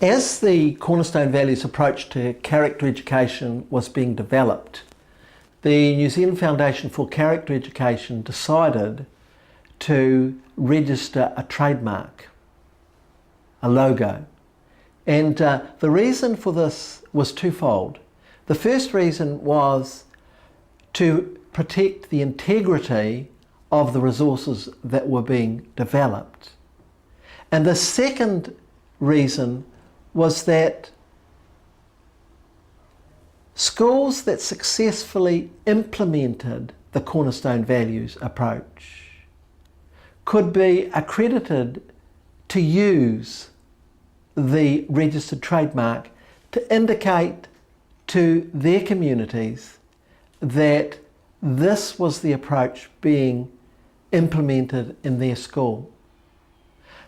As the Cornerstone Values approach to character education was being developed, the New Zealand Foundation for Character Education decided to register a trademark, a logo. And the reason for this was twofold. The first reason was to protect the integrity of the resources that were being developed. And the second reason was that schools that successfully implemented the Cornerstone Values approach could be accredited to use the registered trademark to indicate to their communities that this was the approach being implemented in their school.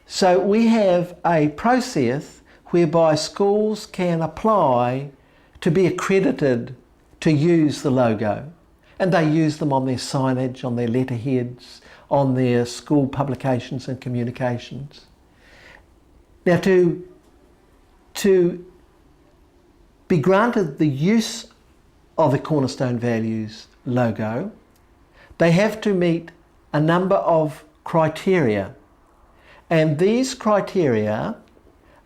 So we have a process whereby schools can apply to be accredited to use the logo, and they use them on their signage, on their letterheads, on their school publications and communications. Now to be granted the use of the Cornerstone Values logo, they have to meet a number of criteria, and these criteria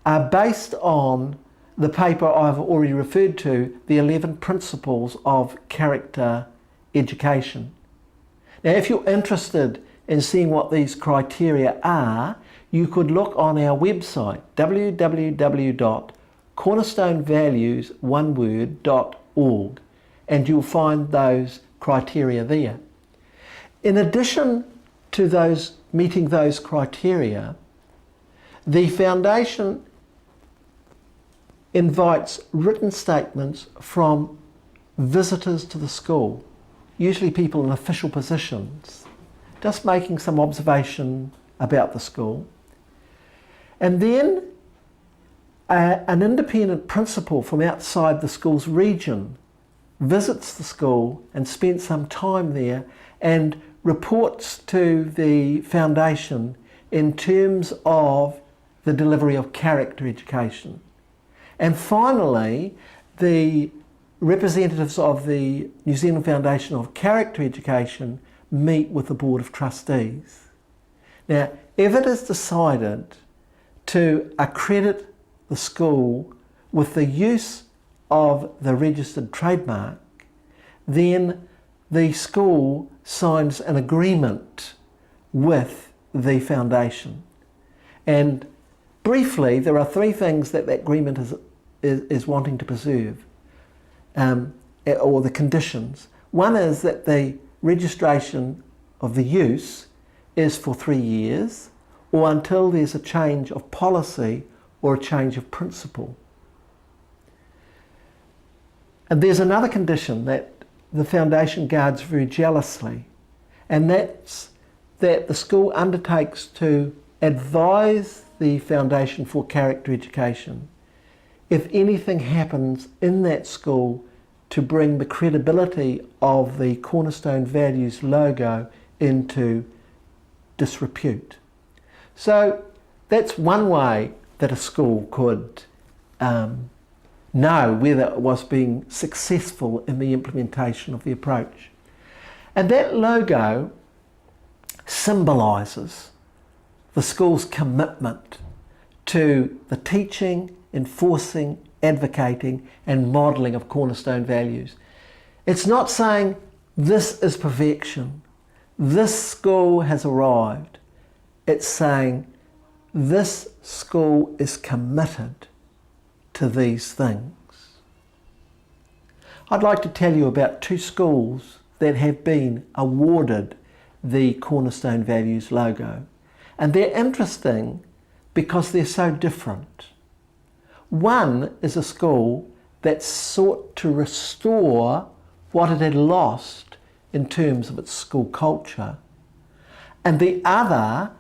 are based on the paper I've already referred to, the 11 Principles of Character Education. Now, if you're interested in seeing what these criteria are, you could look on our website, www.cornerstonevalues.org, and you'll find those criteria there. In addition to meeting those criteria, the Foundation invites written statements from visitors to the school, usually people in official positions, just making some observation about the school. And then an independent principal from outside the school's region visits the school and spends some time there and reports to the Foundation in terms of the delivery of character education. And finally, the representatives of the New Zealand Foundation of Character Education meet with the Board of Trustees. Now, if it is decided to accredit the school with the use of the registered trademark, then the school signs an agreement with the Foundation. And briefly, there are three things that agreement is wanting to preserve, or the conditions. One is that the registration of the use is for 3 years, or until there's a change of policy or a change of principle. And there's another condition that the Foundation guards very jealously, and that's that the school undertakes to advise the Foundation for Character Education if anything happens in that school to bring the credibility of the Cornerstone Values logo into disrepute. So that's one way that a school could know whether it was being successful in the implementation of the approach. And that logo symbolises the school's commitment to the teaching, enforcing, advocating and modelling of Cornerstone Values. It's not saying this is perfection, this school has arrived. It's saying this school is committed to these things. I'd like to tell you about 2 schools that have been awarded the Cornerstone Values logo. And they're interesting because they're so different. One is a school that sought to restore what it had lost in terms of its school culture. And the other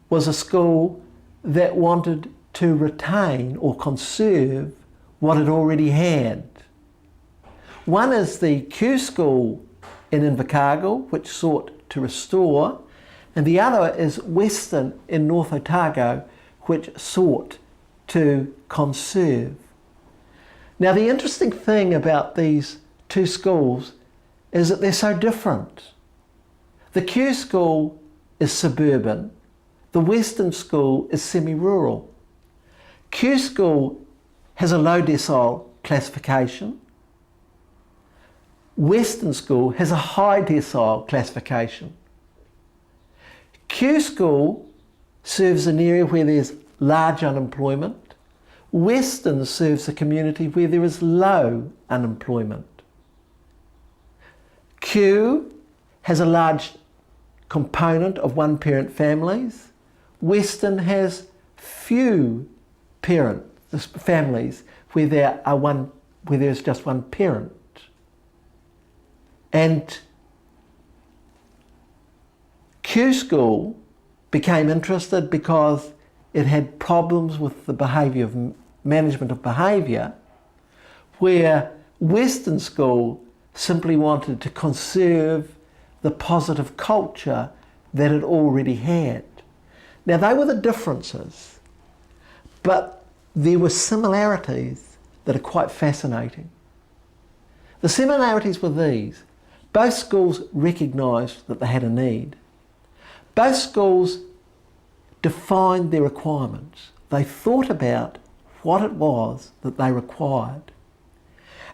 was a school that wanted to retain or conserve what it already had. One is the Q School in Invercargill, which sought to restore, and the other is Western in North Otago, which sought to conserve. Now, the interesting thing about these two schools is that they're so different. The Q school is suburban, the Western school is semi-rural. Q school has a low decile classification. Western school has a high decile classification. Q school serves an area where there's large unemployment. Western serves a community where there is low unemployment. Q has a large component of one-parent families. Western has few families where there's just one parent. And Q school became interested because it had problems with the management of behaviour, where Western school simply wanted to conserve the positive culture that it already had. Now, they were the differences, but there were similarities that are quite fascinating. The similarities were these. Both schools recognised that they had a need. Both schools defined their requirements. They thought about what it was that they required.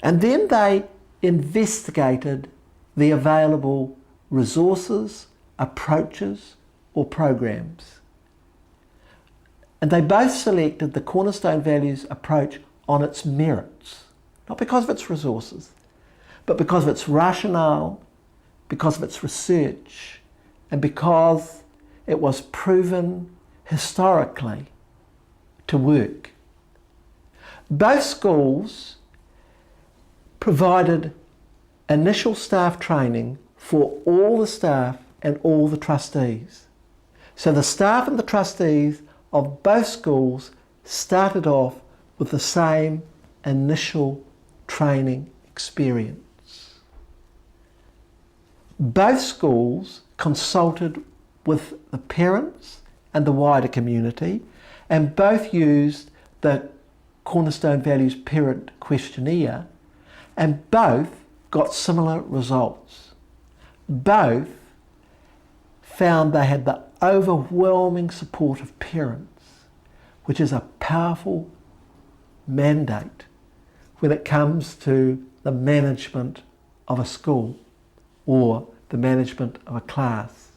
And then they investigated the available resources, approaches, or programs. And they both selected the Cornerstone Values approach on its merits, not because of its resources, but because of its rationale, because of its research, and because it was proven historically to work. Both schools provided initial staff training for all the staff and all the trustees. So the staff and the trustees of both schools started off with the same initial training experience. Both schools consulted with the parents and the wider community, and both used the Cornerstone Values Parent Questionnaire, and both got similar results. Both found they had the overwhelming support of parents, which is a powerful mandate when it comes to the management of a school or the management of a class.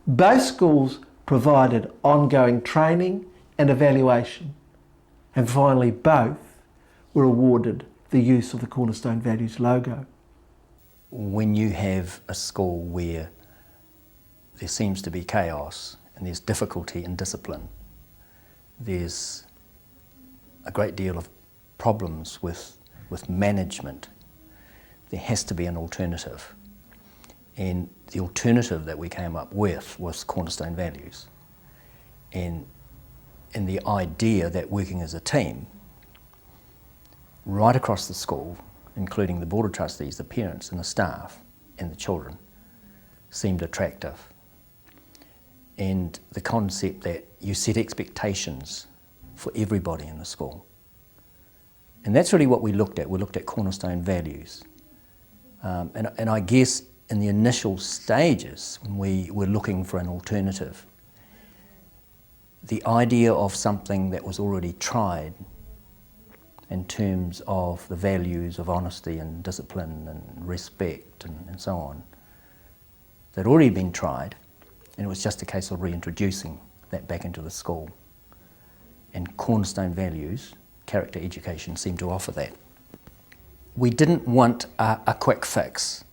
Both schools provided ongoing training and evaluation, and finally both were awarded the use of the Cornerstone Values logo. When you have a school where there seems to be chaos and there's difficulty in discipline, there's a great deal of problems with management, there has to be an alternative. And the alternative that we came up with was Cornerstone Values. And the idea that working as a team, right across the school, including the Board of Trustees, the parents and the staff and the children, seemed attractive. And the concept that you set expectations for everybody in the school. And that's really what we looked at. We looked at Cornerstone Values. And I guess in the initial stages, when we were looking for an alternative, the idea of something that was already tried in terms of the values of honesty and discipline and respect and so on, they'd already been tried, and it was just a case of reintroducing that back into the school. And Cornerstone Values, character education, seemed to offer that. We didn't want a quick fix.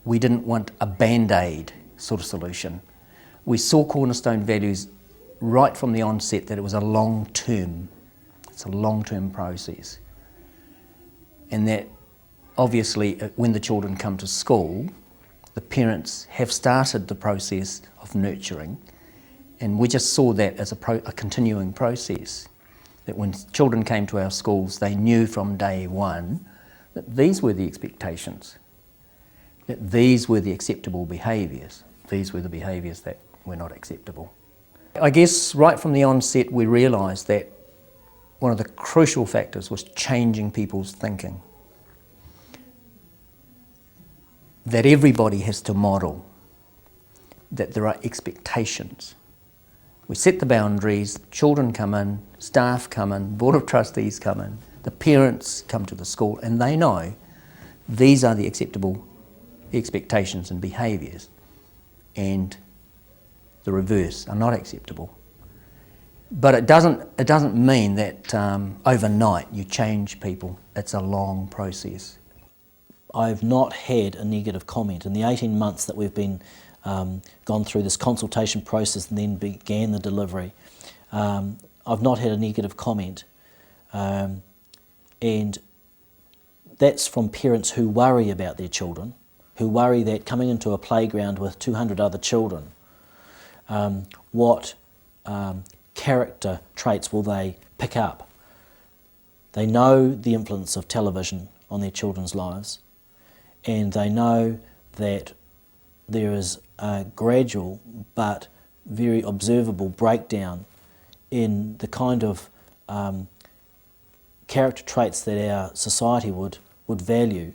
We didn't want a band-aid sort of solution. We saw Cornerstone Values right from the onset that it was a long-term process. And that obviously when the children come to school, the parents have started the process of nurturing, and we just saw that as a continuing process. That when children came to our schools, they knew from day one that these were the expectations, that these were the acceptable behaviours, these were the behaviours that were not acceptable. I guess right from the onset we realised that one of the crucial factors was changing people's thinking. That everybody has to model, that there are expectations. We set the boundaries, children come in, staff come in, Board of Trustees come in, the parents come to the school, and they know these are the acceptable expectations and behaviours, and the reverse are not acceptable. But it doesn't mean that overnight you change people. It's a long process. I've not had a negative comment in the 18 months that we've been gone through this consultation process and then began the delivery. I've not had a negative comment, and that's from parents who worry about their children, who worry that coming into a playground with 200 other children, what character traits will they pick up? They know the influence of television on their children's lives, and they know that there is a gradual but very observable breakdown in the kind of character traits that our society would value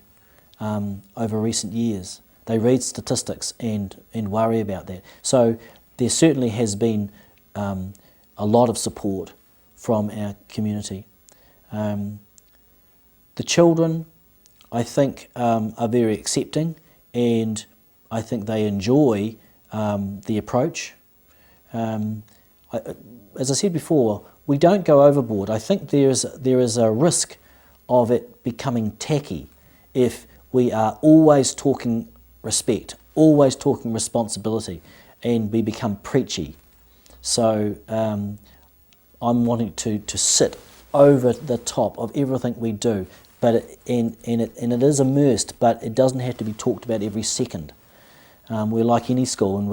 over recent years. They read statistics and worry about that. So there certainly has been a lot of support from our community. The children, I think, are very accepting, and I think they enjoy the approach. As I said before, we don't go overboard. I think there is a risk of it becoming tacky if we are always talking respect, always talking responsibility, and we become preachy. So I'm wanting to sit over the top of everything we do, but it is immersed, but it doesn't have to be talked about every second. We're like any school, and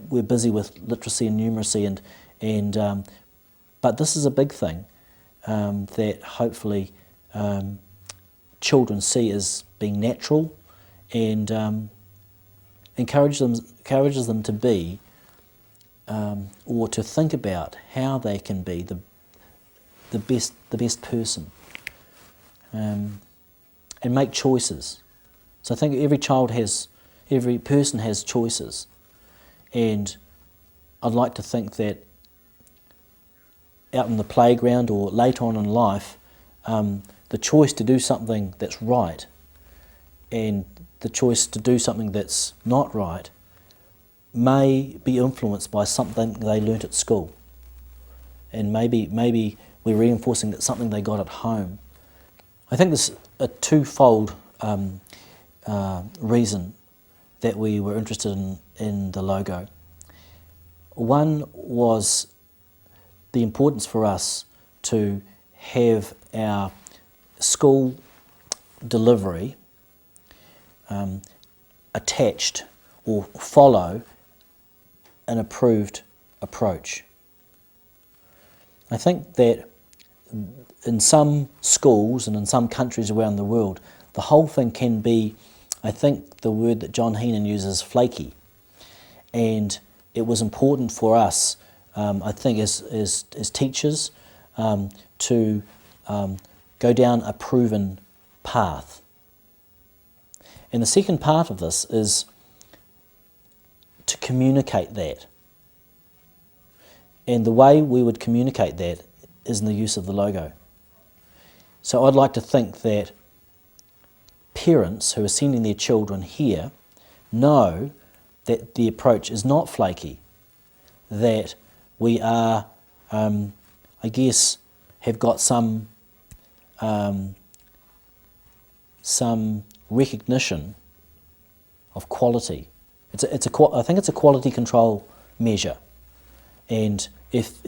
we're busy with literacy and numeracy, but this is a big thing that hopefully children see as being natural, and encourages them to be or to think about how they can be the best person, and make choices. So I think every person has choices, and I'd like to think that out in the playground or later on in life, the choice to do something that's right and the choice to do something that's not right may be influenced by something they learnt at school, and maybe we're reinforcing that something they got at home. I think there's a twofold reason that we were interested in the logo. One was the importance for us to have our school delivery attached or follow an approved approach. I think that in some schools and in some countries around the world, the whole thing can be, I think the word that John Heenan uses, flaky. And it was important for us, I think as teachers, to go down a proven path. And the second part of this is to communicate that. And the way we would communicate that is in the use of the logo. So I'd like to think that parents who are sending their children here know that the approach is not flaky, that we are, I guess, have got some recognition of quality. I think it's a quality control measure, and if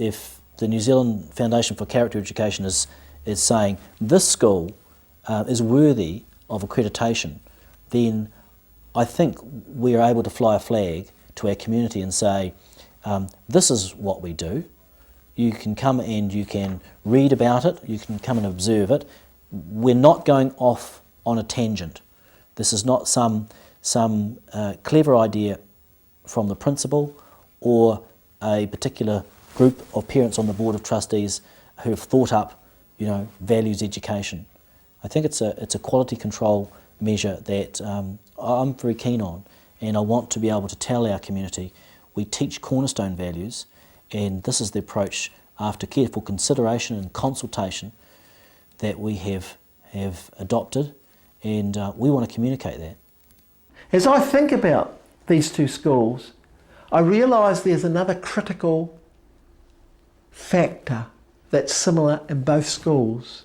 the New Zealand Foundation for Character Education is saying this school is worthy of accreditation, then I think we are able to fly a flag to our community and say, this is what we do. You can come and you can read about it, you can come and observe it. We're not going off on a tangent. This is not some clever idea from the principal or a particular group of parents on the Board of Trustees who have thought up, values education. I think it's a quality control measure that I'm very keen on, and I want to be able to tell our community we teach Cornerstone values, and this is the approach after careful consideration and consultation that we have adopted, and we want to communicate that. As I think about these two schools, I realise there's another critical factor that's similar in both schools.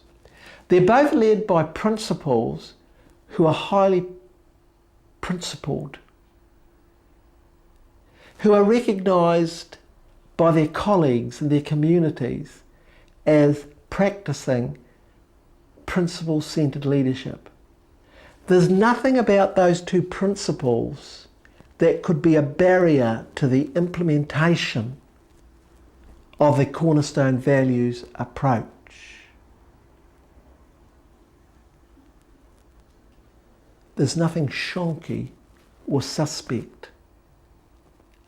They're both led by principals who are highly principled, who are recognised by their colleagues and their communities as practising principle-centred leadership. There's nothing about those two principles that could be a barrier to the implementation of the Cornerstone values approach. There's nothing shonky or suspect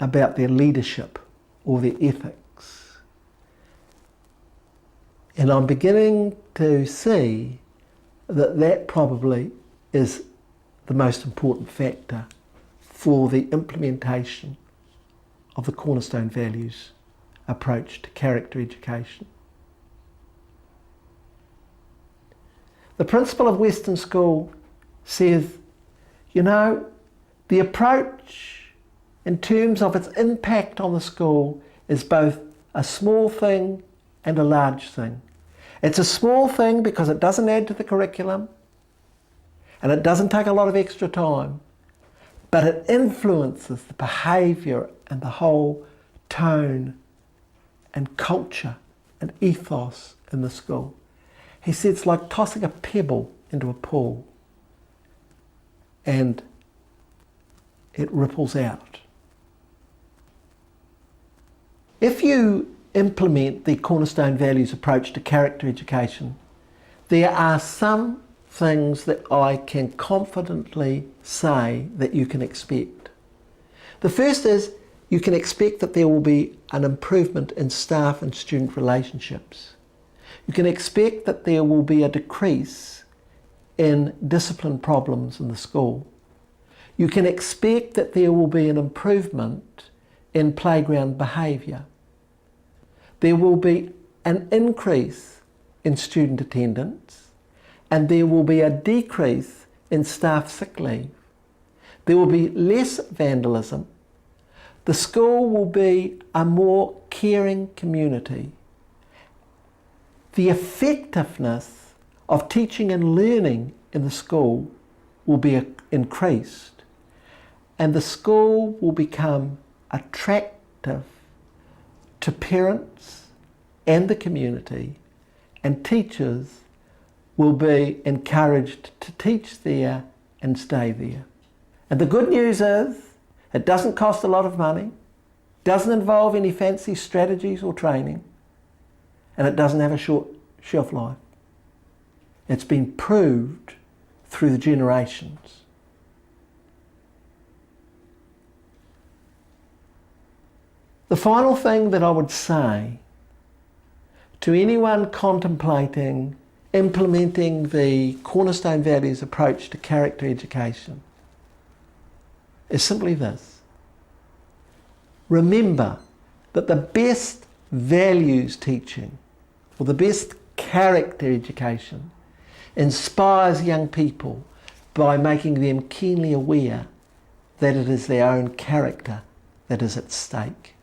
about their leadership or their ethics. And I'm beginning to see that that probably is the most important factor for the implementation of the Cornerstone values approach to character education. The principal of Western School says, the approach in terms of its impact on the school is both a small thing and a large thing. It's a small thing because it doesn't add to the curriculum and it doesn't take a lot of extra time, but it influences the behaviour and the whole tone and culture and ethos in the school. He said it's like tossing a pebble into a pool and it ripples out. If you implement the Cornerstone Values approach to character education, there are some things that I can confidently say that you can expect. The first is you can expect that there will be an improvement in staff and student relationships. You can expect that there will be a decrease in discipline problems in the school. You can expect that there will be an improvement in playground behaviour. There will be an increase in student attendance, and there will be a decrease in staff sick leave. There will be less vandalism. The school will be a more caring community. The effectiveness of teaching and learning in the school will be increased, and the school will become attractive to parents and the community, and teachers will be encouraged to teach there and stay there. And the good news is it doesn't cost a lot of money, doesn't involve any fancy strategies or training, and it doesn't have a short shelf life. It's been proved through the generations. The final thing that I would say to anyone contemplating implementing the Cornerstone Values approach to character education is simply this. Remember that the best values teaching or the best character education inspires young people by making them keenly aware that it is their own character that is at stake.